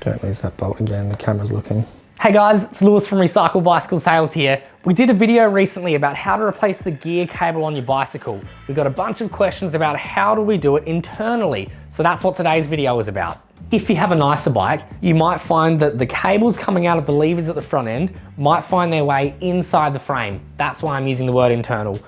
Don't lose that bolt again, the camera's looking. Hey guys, it's Lewis from Recycle Bicycle Sales here. We did a video recently about how to replace the gear cable on your bicycle. We got a bunch of questions about how do we do it internally. So that's what today's video is about. If you have a nicer bike, you might find that the cables coming out of the levers at the front end might find their way inside the frame. That's why I'm using the word internal.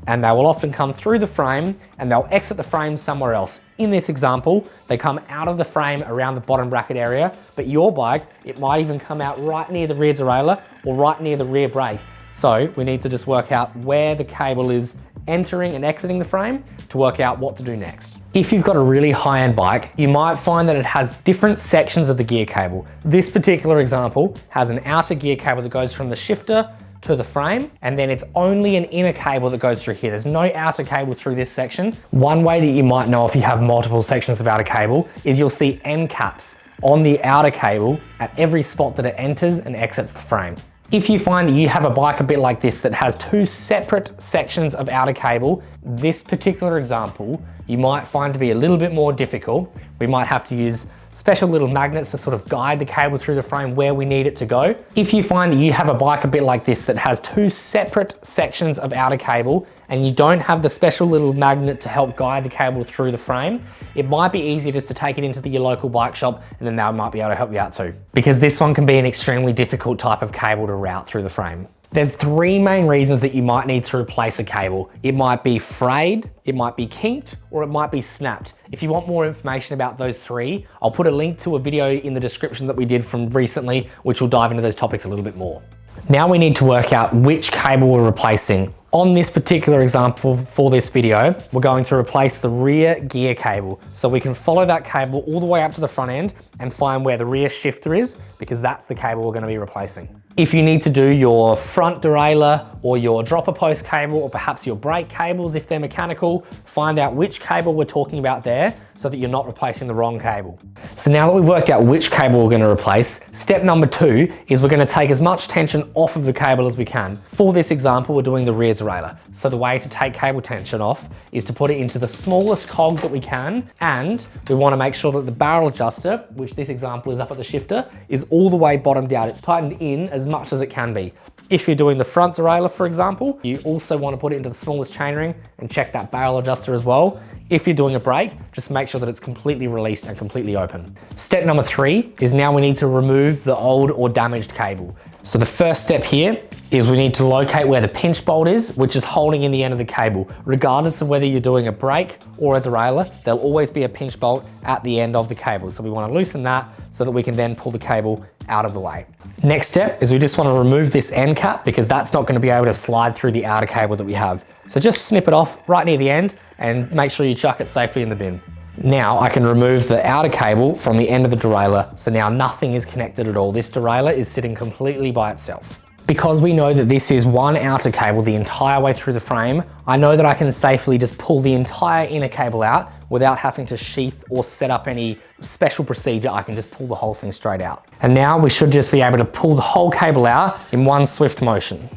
And they will often come through the frame and they'll exit the frame somewhere else. In this example, they come out of the frame around the bottom bracket area, but your bike, it might even come out right near the rear derailleur or right near the rear brake. So we need to just work out where the cable is entering and exiting the frame to work out what to do next. If you've got a really high-end bike, you might find that it has different sections of the gear cable. This particular example has an outer gear cable that goes from the shifter to the frame, and then it's only an inner cable that goes through here. There's no outer cable through this section. One way that you might know if you have multiple sections of outer cable is you'll see end caps on the outer cable at every spot that it enters and exits the frame. If you find that you have a bike a bit like this that has two separate sections of outer cable, this particular example, you might find to be a little bit more difficult. We might have to use special little magnets to sort of guide the cable through the frame where we need it to go. If you find that you have a bike a bit like this that has two separate sections of outer cable and you don't have the special little magnet to help guide the cable through the frame, it might be easier just to take it into your local bike shop and then they might be able to help you out too. Because this one can be an extremely difficult type of cable to route through the frame. There's three main reasons that you might need to replace a cable. It might be frayed, it might be kinked, or it might be snapped. If you want more information about those three, I'll put a link to a video in the description that we did from recently, which will dive into those topics a little bit more. Now we need to work out which cable we're replacing. On this particular example for this video, we're going to replace the rear gear cable. So we can follow that cable all the way up to the front end and find where the rear shifter is, because that's the cable we're going to be replacing. If you need to do your front derailleur or your dropper post cable, or perhaps your brake cables if they're mechanical, find out which cable we're talking about there so that you're not replacing the wrong cable. So now that we've worked out which cable we're going to replace, step number 2 is we're going to take as much tension off of the cable as we can. For this example, we're doing the rear derailleur. So the way to take cable tension off is to put it into the smallest cog that we can, and we want to make sure that the barrel adjuster, which this example is up at the shifter, is all the way bottomed out. It's tightened in as much as it can be. If you're doing the front derailleur, for example, you also want to put it into the smallest chainring and check that barrel adjuster as well. If you're doing a brake, just make sure that it's completely released and completely open. Step number 3 is now we need to remove the old or damaged cable. So the first step here is we need to locate where the pinch bolt is, which is holding in the end of the cable. Regardless of whether you're doing a brake or a derailleur, there'll always be a pinch bolt at the end of the cable. So we want to loosen that so that we can then pull the cable out of the way. Next step is we just want to remove this end cap because that's not going to be able to slide through the outer cable that we have. So just snip it off right near the end and make sure you chuck it safely in the bin. Now I can remove the outer cable from the end of the derailleur, so now nothing is connected at all. This derailleur is sitting completely by itself. Because we know that this is one outer cable the entire way through the frame, I know that I can safely just pull the entire inner cable out without having to sheath or set up any special procedure. I can just pull the whole thing straight out. And now we should just be able to pull the whole cable out in one swift motion.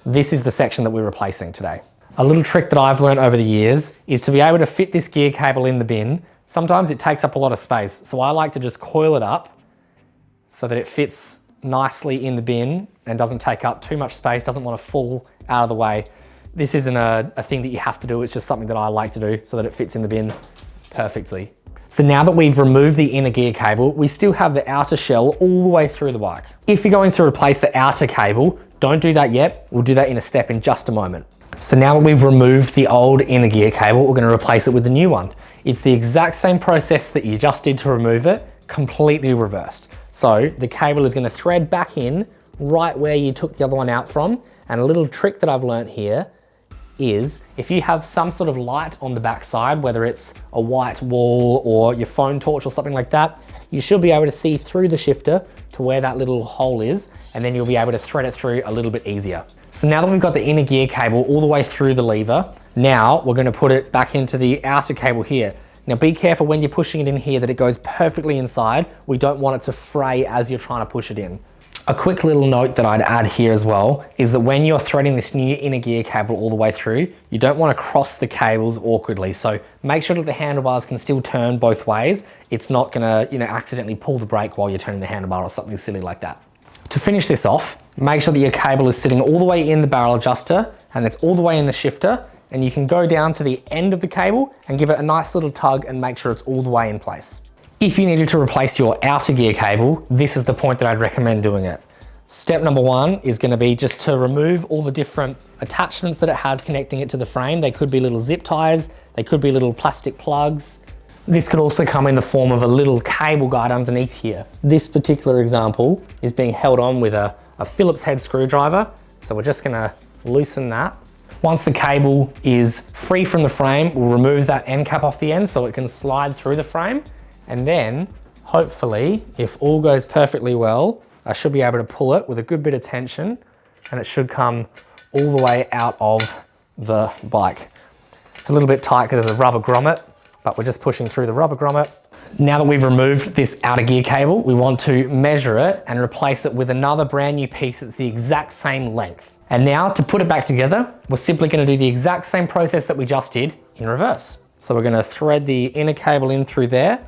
This is the section that we're replacing today. A little trick that I've learned over the years is to be able to fit this gear cable in the bin. Sometimes it takes up a lot of space, so I like to just coil it up so that it fits nicely in the bin and doesn't take up too much space, doesn't want to fall out of the way. This isn't a thing that you have to do, it's just something that I like to do so that it fits in the bin perfectly. So now that we've removed the inner gear cable, we still have the outer shell all the way through the bike. If you're going to replace the outer cable, don't do that yet. We'll do that in a step in just a moment. So now that we've removed the old inner gear cable, we're going to replace it with the new one. It's the exact same process that you just did to remove it, completely reversed. So the cable is going to thread back in right where you took the other one out from. And a little trick that I've learned here is if you have some sort of light on the back side, whether it's a white wall or your phone torch or something like that, you should be able to see through the shifter to where that little hole is, and then you'll be able to thread it through a little bit easier. So now that we've got the inner gear cable all the way through the lever, now we're going to put it back into the outer cable here. Now be careful when you're pushing it in here that it goes perfectly inside. We don't want it to fray as you're trying to push it in. A quick little note that I'd add here as well is that when you're threading this new inner gear cable all the way through, you don't want to cross the cables awkwardly. So make sure that the handlebars can still turn both ways. It's not gonna, accidentally pull the brake while you're turning the handlebar or something silly like that. To finish this off, make sure that your cable is sitting all the way in the barrel adjuster and it's all the way in the shifter, and you can go down to the end of the cable and give it a nice little tug and make sure it's all the way in place. If you needed to replace your outer gear cable, this is the point that I'd recommend doing it. Step number one is going to be just to remove all the different attachments that it has connecting it to the frame. They could be little zip ties, they could be little plastic plugs. This could also come in the form of a little cable guide underneath here. This particular example is being held on with a Phillips head screwdriver. So we're just going to loosen that. Once the cable is free from the frame, we'll remove that end cap off the end so it can slide through the frame. And then, hopefully, if all goes perfectly well, I should be able to pull it with a good bit of tension and it should come all the way out of the bike. It's a little bit tight because there's a rubber grommet, but we're just pushing through the rubber grommet. Now that we've removed this outer gear cable, we want to measure it and replace it with another brand new piece that's the exact same length. And now to put it back together, we're simply going to do the exact same process that we just did in reverse. So we're going to thread the inner cable in through there.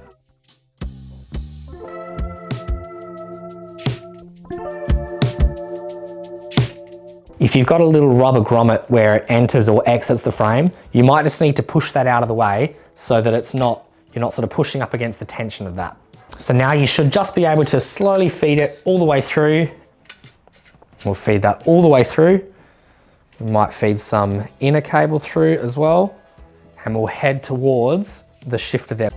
If you've got a little rubber grommet where it enters or exits the frame, you might just need to push that out of the way so that you're not sort of pushing up against the tension of that. So now you should just be able to slowly feed it all the way through. We'll feed that all the way through. We might feed some inner cable through as well, and we'll head towards the shifter there.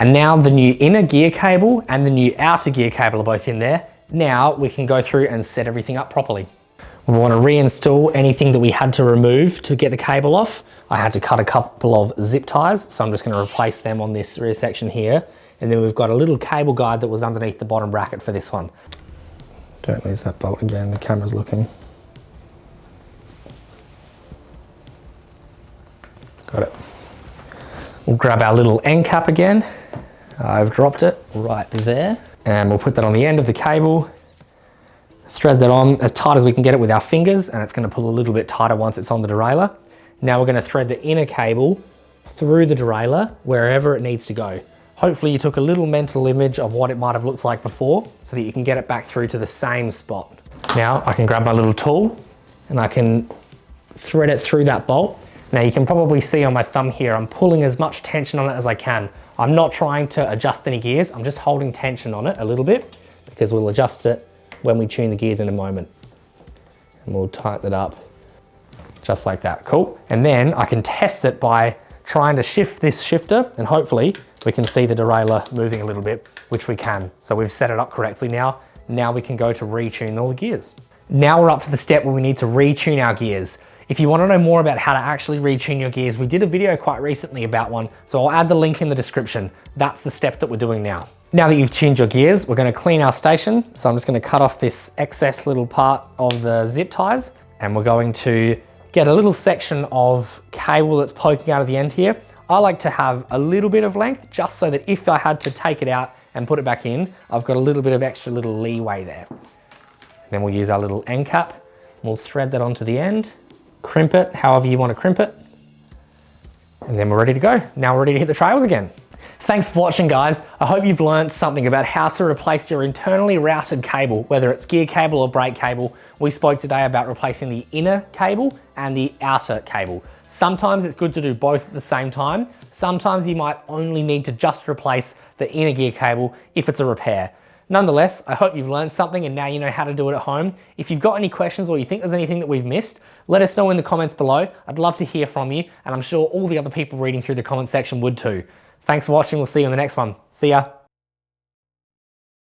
And now the new inner gear cable and the new outer gear cable are both in there. Now we can go through and set everything up properly. We want to reinstall anything that we had to remove to get the cable off. I had to cut a couple of zip ties, so I'm just going to replace them on this rear section here. And then we've got a little cable guide that was underneath the bottom bracket for this one. Don't lose that bolt again, the camera's looking. Got it. We'll grab our little end cap again. I've dropped it right there. And we'll put that on the end of the cable, thread that on as tight as we can get it with our fingers, and it's going to pull a little bit tighter once it's on the derailleur. Now we're going to thread the inner cable through the derailleur wherever it needs to go. Hopefully you took a little mental image of what it might have looked like before so that you can get it back through to the same spot. Now I can grab my little tool and I can thread it through that bolt. Now you can probably see on my thumb here, I'm pulling as much tension on it as I can. I'm not trying to adjust any gears, I'm just holding tension on it a little bit because we'll adjust it when we tune the gears in a moment. And we'll tighten it up just like that, cool. And then I can test it by trying to shift this shifter and hopefully we can see the derailleur moving a little bit, which we can. So we've set it up correctly now. Now we can go to retune all the gears. Now we're up to the step where we need to retune our gears. If you want to know more about how to actually retune your gears, we did a video quite recently about one, so I'll add the link in the description. That's the step that we're doing now. Now that you've tuned your gears, we're going to clean our station. So I'm just going to cut off this excess little part of the zip ties, and we're going to get a little section of cable that's poking out of the end here. I like to have a little bit of length just so that if I had to take it out and put it back in, I've got a little bit of extra little leeway there. And then we'll use our little end cap. We'll thread that onto the end. Crimp it however you want to crimp it, and then we're ready to go. Now we're ready to hit the trails again. Thanks for watching, guys. I hope you've learned something about how to replace your internally routed cable, whether it's gear cable or brake cable. We spoke today about replacing the inner cable and the outer cable. Sometimes it's good to do both at the same time. Sometimes you might only need to just replace the inner gear cable if it's a repair. Nonetheless, I hope you've learned something and now you know how to do it at home. If you've got any questions or you think there's anything that we've missed, let us know in the comments below. I'd love to hear from you, and I'm sure all the other people reading through the comment section would too. Thanks for watching. We'll see you in the next one. See ya.